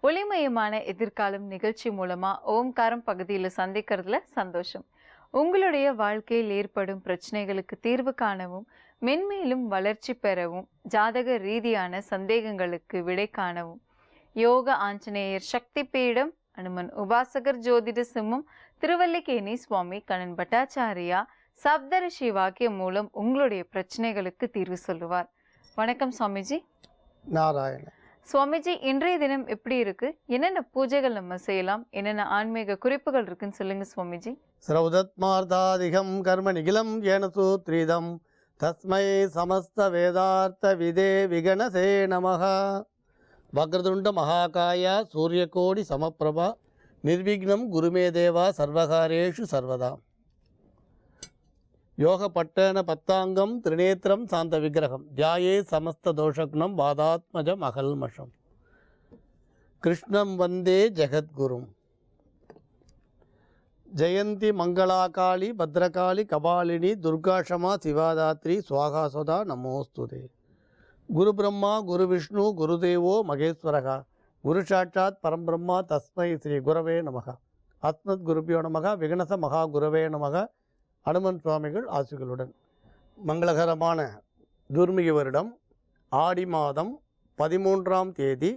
ஒளிமயமான எதிர்காலம் நிகழ்ச்சி மூலமா ஓம்காரம் பகுதியில் சந்திக்கிறதுல சந்தோஷம். உங்களுடைய வாழ்க்கையில் ஏற்படும் பிரச்சனைகளுக்கு தீர்வு காணவும், மென்மேலும் வளர்ச்சி பெறவும், ஜாதக ரீதியான சந்தேகங்களுக்கு விடை காணவும் யோக ஆஞ்சநேயர் சக்தி பீடம், அனுமன் உபாசகர் ஜோதிட சிம்மம், திருவல்லிக்கேணி சுவாமி கண்ணன் பட்டாச்சாரியா சப்தரிஷி வாக்கியம் மூலம் உங்களுடைய பிரச்சனைகளுக்கு தீர்வு சொல்லுவார். வணக்கம் சுவாமிஜி. நாராயண சுவாமிஜி, இன்றைய தினம் எப்படி இருக்கு? என்னென்ன பூஜைகள் நம்ம செய்யலாம்? என்னென்ன ஆன்மீக குறிப்புகள் இருக்குன்னு சொல்லுங்க சுவாமிஜி. ஸ்ரௌதத்மார்த்தாதிகம் கர்ம நிகிலம் ஏன சூத்ரிதம் தஸ்மை சமஸ்த வேதார்த்த விதே விகணசே நமஹ. வக்ரதுண்ட மகாகாய சூரியகோடி சமப்பிரபா நிர்விக்னம் குருமே தேவா சர்வகாரேஷு சர்வதா. யோக பட்டன பத்தாங்கம் திரிநேத்திரம் சாந்த விக்கிரகம் தியாயே சமஸ்த தோஷக்னம் வாதாத்மஜம் அகல்மஷம் கிருஷ்ணம் வந்தே ஜெகத்குரும். ஜெயந்தி மங்களாகாளி பத்ரகாளி கபாலினி துர்காஷமா சிவாதாத்ரி சுவாகாசுதா நமோஸ்துதே. குரு பிரம்மா குரு விஷ்ணு குருதேவோ மகேஸ்வரகா குரு சாட்சாத் பரம்பிரம்மா தஸ்மை ஸ்ரீ குரவே நமக. அஸ்மத் குருபியோ நமக. விகணச மகா குரவே நமக. அனுமன் சுவாமிகள் ஆசிகளுடன். மங்களகரமான துர்மிக வருடம் ஆடி மாதம் 13ஆம் தேதி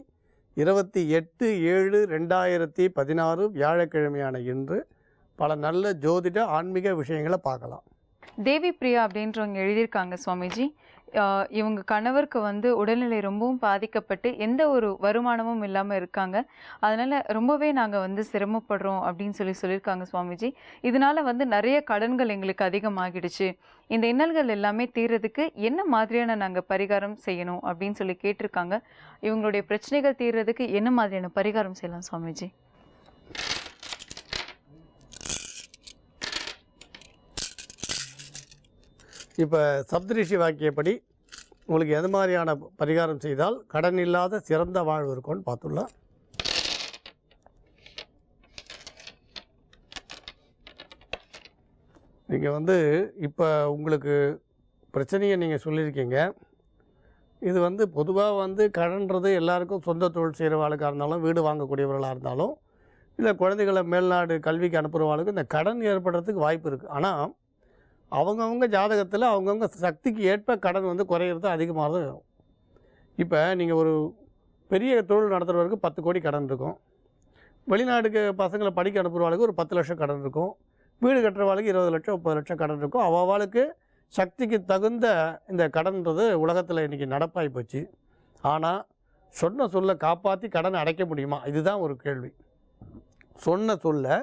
28/7/2016 வியாழக்கிழமையான இன்று பல நல்ல ஜோதிட ஆன்மீக விஷயங்களை பார்க்கலாம். தேவி பிரியா அப்படின்றவங்க எழுதியிருக்காங்க சுவாமிஜி, இவங்க கணவருக்கு உடல்நிலை ரொம்பவும் பாதிக்கப்பட்டு எந்த ஒரு வருமானமும் இல்லாமல் இருக்காங்க. அதனால் ரொம்பவே நாங்கள் சிரமப்படுறோம் அப்படின்னு சொல்லியிருக்காங்க சுவாமிஜி. இதனால் நிறைய கடன்கள் எங்களுக்கு அதிகமாகிடுச்சு. இந்த இன்னல்கள் எல்லாமே தீர்றதுக்கு என்ன மாதிரியான நாங்கள் பரிகாரம் செய்யணும் அப்படின்னு கேட்டிருக்காங்க. இவங்களுடைய பிரச்சனைகள் தீர்றதுக்கு என்ன மாதிரியான பரிகாரம் செய்யலாம் சுவாமிஜி? இப்போ சப்தரிஷி வாக்கியப்படி உங்களுக்கு எது மாதிரியான பரிகாரம் செய்தால் கடன் இல்லாத சிறந்த வாழ்வு இருக்கும்னு பார்த்துடலாம். நீங்கள் இப்போ உங்களுக்கு பிரச்சனையை நீங்கள் சொல்லியிருக்கீங்க. இது பொதுவாக கடன்றது எல்லாருக்கும் சொந்த தொழில் செய்கிறவாளுக்காக இருந்தாலும், வீடு வாங்கக்கூடியவர்களாக இருந்தாலும், இல்லை குழந்தைகளை மேல்நாடு கல்விக்கு அனுப்புகிறவாளுக்கு இந்த கடன் ஏற்படுறதுக்கு வாய்ப்பு இருக்குது. ஆனால் அவங்கவுங்க ஜாதகத்தில் அவங்கவுங்க சக்திக்கு ஏற்ப கடன் குறையிறது அதிகமாக தான் இருக்கும். இப்போ நீங்கள் ஒரு பெரிய தொழில் நடத்துகிறவருக்கு 10 கோடி கடன் இருக்கும். வெளிநாட்டுக்கு பசங்களை படிக்க அனுப்புகிறவாளுக்கு ஒரு 10 லட்சம் கடன் இருக்கும். வீடு கட்டுறவாளுக்கு 20 லட்சம் 30 லட்சம் கடன் இருக்கும். அவளுக்கு சக்திக்கு தகுந்த இந்த கடன்றது உலகத்தில் இன்றைக்கி நடப்பாகி போச்சு. ஆனால் சொன்ன சொல்லை காப்பாற்றி கடனை அடைக்க முடியுமா? இதுதான் ஒரு கேள்வி. சொன்ன சொல்லை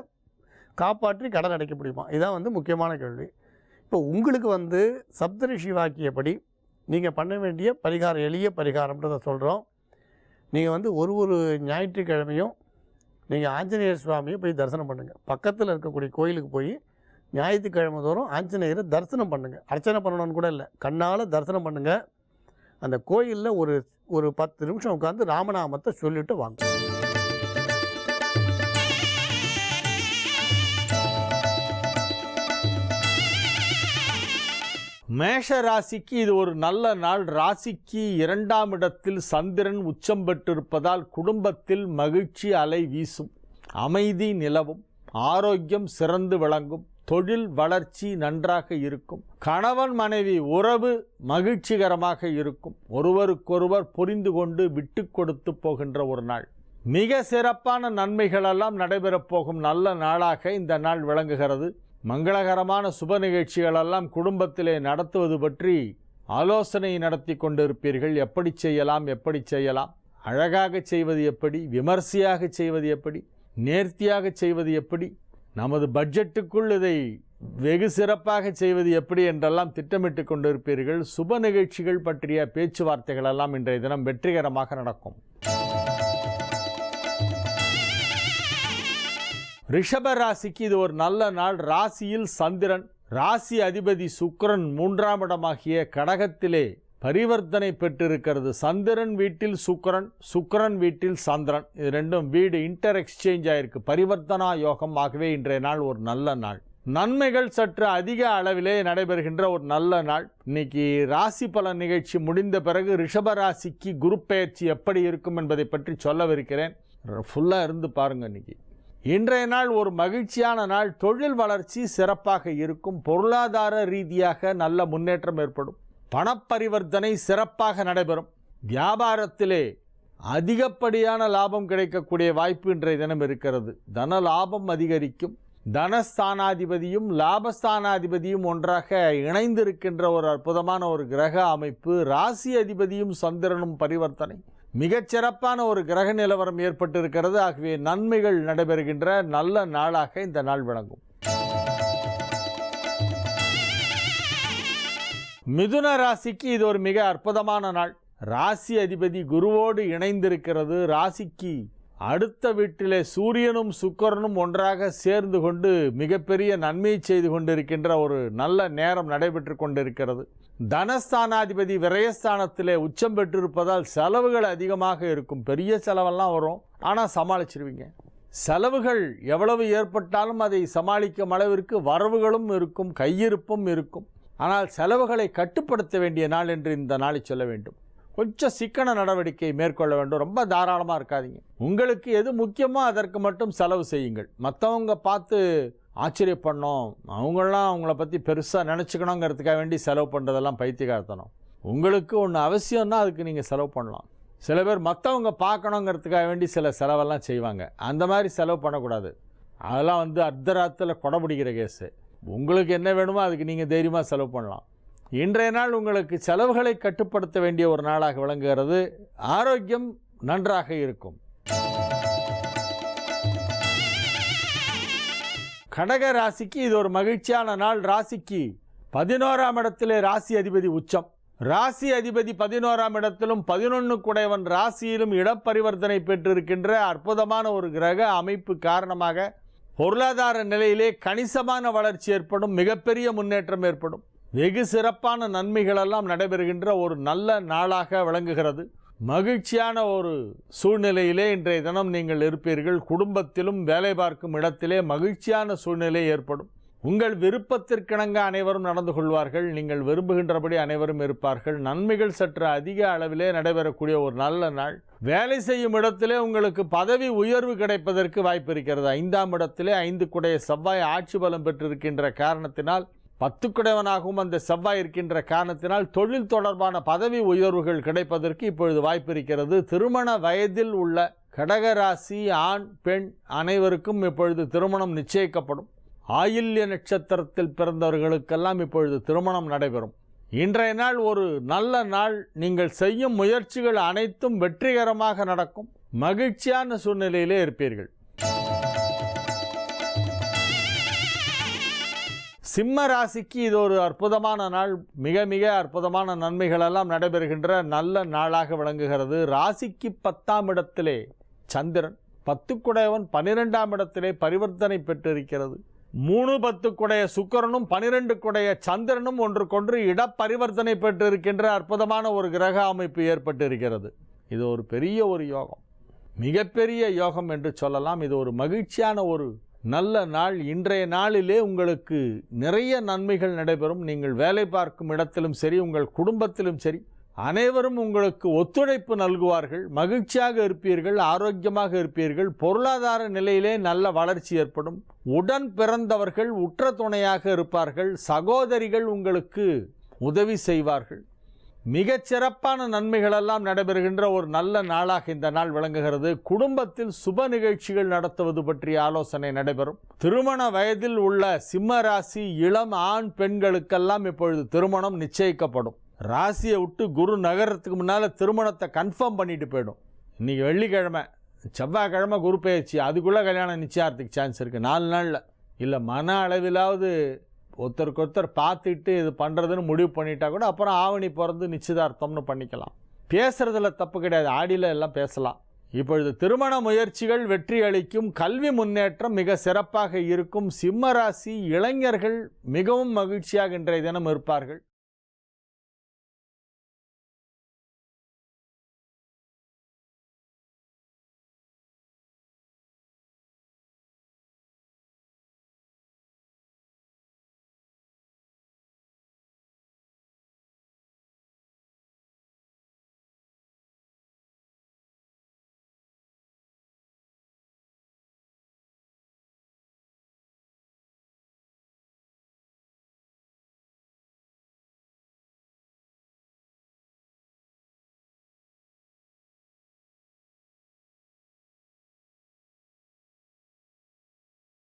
காப்பாற்றி கடன் அடைக்க முடியுமா? இதுதான் முக்கியமான கேள்வி. இப்போ உங்களுக்கு சப்தரிஷி வாக்கியப்படி நீங்கள் பண்ண வேண்டிய பரிகாரம், எளிய பரிகாரம்ன்றதை சொல்கிறோம். நீங்கள் ஒரு ஞாயிற்றுக்கிழமையும் நீங்கள் ஆஞ்சநேயர் சுவாமியை போய் தரிசனம் பண்ணுங்கள். பக்கத்தில் இருக்கக்கூடிய கோயிலுக்கு போய் ஞாயிற்றுக்கிழமை தோறும் ஆஞ்சநேயரை தரிசனம் பண்ணுங்கள். அர்ச்சனை பண்ணணும்னு கூட இல்லை, கண்ணால் தரிசனம் பண்ணுங்கள். அந்த கோயிலில் ஒரு 10 நிமிஷம் உட்காந்து ராமநாமத்தை சொல்லிவிட்டு வாங்க. மேஷ ராசிக்கு இது ஒரு நல்ல நாள். ராசிக்கு 2ஆம் இடத்தில் சந்திரன் உச்சம் பெற்றிருப்பதால் குடும்பத்தில் மகிழ்ச்சி அலை வீசும், அமைதி நிலவும், ஆரோக்கியம் சிறந்து விளங்கும், தொழில் வளர்ச்சி நன்றாக இருக்கும், கணவன் மனைவி உறவு மகிழ்ச்சிகரமாக இருக்கும், ஒருவருக்கொருவர் புரிந்து கொண்டு விட்டு கொடுத்து போகின்ற ஒரு நாள். மிக சிறப்பான நன்மைகளெல்லாம் நடைபெறப் போகும் நல்ல நாளாக இந்த நாள் விளங்குகிறது. மங்களகரமான சுப நிகழ்ச்சிகளெல்லாம் குடும்பத்திலே நடத்துவது பற்றி ஆலோசனை நடத்தி கொண்டிருப்பீர்கள். எப்படி செய்யலாம், அழகாக செய்வது எப்படி, விமர்சையாக செய்வது எப்படி, நேர்த்தியாக செய்வது எப்படி, நமது பட்ஜெட்டுக்குள் இதை வெகு சிறப்பாக செய்வது எப்படி என்றெல்லாம் திட்டமிட்டு கொண்டிருப்பீர்கள். சுப நிகழ்ச்சிகள் பற்றிய பேச்சுவார்த்தைகள் எல்லாம் இன்றைய தினம் வெற்றிகரமாக நடக்கும். ரிஷப ராசிக்கு இது ஒரு நல்ல நாள். ராசியில் சந்திரன், ராசி அதிபதி சுக்கிரன் 3ஆம் இடமாகிய கடகத்திலே பரிவர்த்தனை பெற்றிருக்கிறது. சந்திரன் வீட்டில் சுக்கிரன், சுக்கிரன் வீட்டில் சந்திரன், இது ரெண்டும் வீடு இன்டர் எக்ஸ்சேஞ்ச் ஆயிருக்கு. பரிவர்த்தனா யோகம். ஆகவே இன்றைய நாள் ஒரு நல்ல நாள். நன்மைகள் சற்று அதிக அளவிலே நடைபெறுகின்ற ஒரு நல்ல நாள். இன்னைக்கு ராசி பலன் நிகழ்ச்சி முடிந்த பிறகு ரிஷப ராசிக்கு குரு பெயர்ச்சி எப்படி இருக்கும் என்பதை பற்றி சொல்லவிருக்கிறேன். ஃபுல்லாக இருந்து பாருங்கள் இன்றைக்கி. இன்றைய நாள் ஒரு மகிழ்ச்சியான நாள். தொழில் வளர்ச்சி சிறப்பாக இருக்கும். பொருளாதார ரீதியாக நல்ல முன்னேற்றம் ஏற்படும். பணப்பரிவர்த்தனை சிறப்பாக நடைபெறும். வியாபாரத்திலே அதிகப்படியான லாபம் கிடைக்கக்கூடிய வாய்ப்பு இன்றைய தினம் இருக்கிறது. தன லாபம் அதிகரிக்கும். தனஸ்தானாதிபதியும் லாபஸ்தானாதிபதியும் ஒன்றாக இணைந்திருக்கின்ற ஒரு அற்புதமான ஒரு கிரக அமைப்பு. ராசி அதிபதியும் சந்திரனும் பரிவர்த்தனை. மிகச்சிறப்பான ஒரு கிரக நிலவரம் ஏற்பட்டிருக்கிறது. ஆகவே நன்மைகள் நடைபெறுகின்ற நல்ல நாளாக இந்த நாள் விளங்கும். மிதுன ராசிக்கு இது ஒரு மிக அற்புதமான நாள். ராசி அதிபதி குருவோடு இணைந்திருக்கிறது. ராசிக்கு அடுத்த வீட்டிலே சூரியனும் சுக்கிரனும் ஒன்றாக சேர்ந்து கொண்டு மிகப்பெரிய நன்மையை செய்து கொண்டிருக்கின்ற ஒரு நல்ல நேரம் நடைபெற்று கொண்டிருக்கிறது. தனஸ்தானாதிபதி விரயஸ்தானத்திலே உச்சம் பெற்றிருப்பதால் செலவுகள் அதிகமாக இருக்கும். பெரிய செலவெல்லாம் வரும், ஆனால் சமாளிச்சிருவீங்க. செலவுகள் எவ்வளவு ஏற்பட்டாலும் அதை சமாளிக்கும் அளவிற்கு வரவுகளும் இருக்கும், கையிருப்பும் இருக்கும். ஆனால் செலவுகளை கட்டுப்படுத்த வேண்டிய நாள் என்று இந்த நாளை சொல்ல வேண்டும். கொஞ்சம் சிக்கன நடவடிக்கை மேற்கொள்ள வேண்டும். ரொம்ப தாராளமாக இருக்காதீங்க. உங்களுக்கு எது முக்கியமோ அதற்கு மட்டும் செலவு செய்யுங்கள். மற்றவங்க பார்த்து ஆச்சரியப்படணும், அவங்களாம் அவங்கள பற்றி பெருசாக நினச்சிக்கணுங்கிறதுக்காக வேண்டி செலவு பண்ணுறதெல்லாம் பைத்தியக்காரத்தனம். உங்களுக்கு ஒன்று அவசியம்னா அதுக்கு நீங்கள் செலவு பண்ணலாம். சில பேர் மற்றவங்க பார்க்கணுங்கிறதுக்காக வேண்டி சில செலவெல்லாம் செய்வாங்க. அந்த மாதிரி செலவு பண்ணக்கூடாது. அதெல்லாம் அர்த்தராத்தில் கொடை பிடிக்கிற கேஸு. உங்களுக்கு என்ன வேணுமோ அதுக்கு நீங்கள் தைரியமாக செலவு பண்ணலாம். இன்றைய நாள் உங்களுக்கு செலவுகளை கட்டுப்படுத்த வேண்டிய ஒரு நாளாக விளங்குகிறது. ஆரோக்கியம் நன்றாக இருக்கும். கடக ராசிக்கு இது ஒரு மகிழ்ச்சியான நாள். ராசிக்கு 11ஆம் இடத்திலே ராசி அதிபதி உச்சம். ராசி அதிபதி 11ஆம் இடத்திலும் 11 குடையவன் ராசியிலும் இடப்பரிவர்த்தனை பெற்றிருக்கின்ற அற்புதமான ஒரு கிரக அமைப்பு காரணமாக பொருளாதார நிலையிலே கணிசமான வளர்ச்சி ஏற்படும். மிகப்பெரிய முன்னேற்றம் ஏற்படும். வெகு சிறப்பான நன்மைகளெல்லாம் நடைபெறுகின்ற ஒரு நல்ல நாளாக விளங்குகிறது. மகிழ்ச்சியான ஒரு சூழ்நிலையிலே இன்றைய தினம் நீங்கள் இருப்பீர்கள். குடும்பத்திலும் வேலை பார்க்கும் இடத்திலே மகிழ்ச்சியான சூழ்நிலை ஏற்படும். உங்கள் விருப்பத்திற்கிணங்க அனைவரும் நடந்து கொள்வார்கள். நீங்கள் விரும்புகின்றபடி அனைவரும் இருப்பார்கள். நன்மைகள் சற்று அதிக அளவிலே நடைபெறக்கூடிய ஒரு நல்ல நாள். வேலை செய்யும் இடத்திலே உங்களுக்கு பதவி உயர்வு கிடைப்பதற்கு வாய்ப்பு இருக்கிறது. 5ஆம் இடத்திலே 5 குடைய செவ்வாய் ஆட்சி பலம் பெற்றிருக்கின்ற காரணத்தினால் 10 குடையவனாகவும் அந்த செவ்வாய் இருக்கின்ற காரணத்தினால் தொழில் தொடர்பான பதவி உயர்வுகள் கிடைப்பதற்கு இப்பொழுது வாய்ப்பு இருக்கிறது. திருமண வயதில் உள்ள கடகராசி ஆண் பெண் அனைவருக்கும் இப்பொழுது திருமணம் நிச்சயிக்கப்படும். ஆயில்ய நட்சத்திரத்தில் பிறந்தவர்களுக்கெல்லாம் இப்பொழுது திருமணம் நடைபெறும். இன்றைய நாள் ஒரு நல்ல நாள். நீங்கள் செய்யும் முயற்சிகள் அனைத்தும் வெற்றிகரமாக நடக்கும். மகிழ்ச்சியான சூழ்நிலையிலே இருப்பீர்கள். சிம்ம ராசிக்கு இது ஒரு அற்புதமான நாள். மிக மிக அற்புதமான நன்மைகளெல்லாம் நடைபெறுகின்ற நல்ல நாளாக விளங்குகிறது. ராசிக்கு 10ஆம் இடத்திலே சந்திரன் 10 குடையவன் 12ஆம் இடத்திலே பரிவர்த்தனை பெற்றிருக்கிறது. 3-10 குடைய சுக்கிரனும் 12 குடைய சந்திரனும் ஒன்றுக்கொன்று இடப்பரிவர்த்தனை பெற்றிருக்கின்ற அற்புதமான ஒரு கிரக அமைப்பு ஏற்பட்டிருக்கிறது. இது ஒரு பெரிய ஒரு யோகம், மிகப்பெரிய யோகம் என்று சொல்லலாம். இது ஒரு மகிழ்ச்சியான ஒரு நல்ல நாள். இன்றைய நாளிலே உங்களுக்கு நிறைய நன்மைகள் நடைபெறும். நீங்கள் வேலை பார்க்கும் இடத்திலும் சரி, உங்கள் குடும்பத்திலும் சரி, அனைவரும் உங்களுக்கு ஒத்துழைப்பு நல்குவார்கள். மகிழ்ச்சியாக இருப்பீர்கள், ஆரோக்கியமாக இருப்பீர்கள். பொருளாதார நிலையிலே நல்ல வளர்ச்சி ஏற்படும். உடன் பிறந்தவர்கள் உற்ற துணையாக இருப்பார்கள். சகோதரிகள் உங்களுக்கு உதவி செய்வார்கள். மிகச்சிறப்பான நன்மைகளெல்லாம் நடைபெறுகின்ற ஒரு நல்ல நாளாக இந்த நாள் விளங்குகிறது. குடும்பத்தில் சுப நிகழ்ச்சிகள் நடத்துவது பற்றிய ஆலோசனை நடைபெறும். திருமண வயதில் உள்ள சிம்ம ராசி இளம் ஆண் பெண்களுக்கெல்லாம் இப்பொழுது திருமணம் நிச்சயிக்கப்படும். ராசியை விட்டு குரு நகரத்துக்கு முன்னால் திருமணத்தை கன்ஃபார்ம் பண்ணிட்டு போயிடும். இன்றைக்கி வெள்ளிக்கிழமை, செவ்வாய்க்கிழமை குரு பயிற்சி, அதுக்குள்ளே கல்யாணம் நிச்சயார்த்துக்கு சான்ஸ் இருக்குது. 4 நாளில். இல்லை மன அளவிலாவது ஒருத்தருக்கு ஒருத்தர் பார்த்துட்டு இது பண்ணுறதுன்னு முடிவு பண்ணிட்டா கூட அப்புறம் ஆவணி பிறந்து நிச்சயதார்த்தம்னு பண்ணிக்கலாம். பேசுகிறதுல தப்பு கிடையாது, ஆடியில் எல்லாம் பேசலாம். இப்பொழுது திருமண முயற்சிகள் வெற்றி அளிக்கும். கல்வி முன்னேற்றம் மிக சிறப்பாக இருக்கும். சிம்ம ராசி இளைஞர்கள் மிகவும் மகிழ்ச்சியாக இன்றைய தினம் இருப்பார்கள்.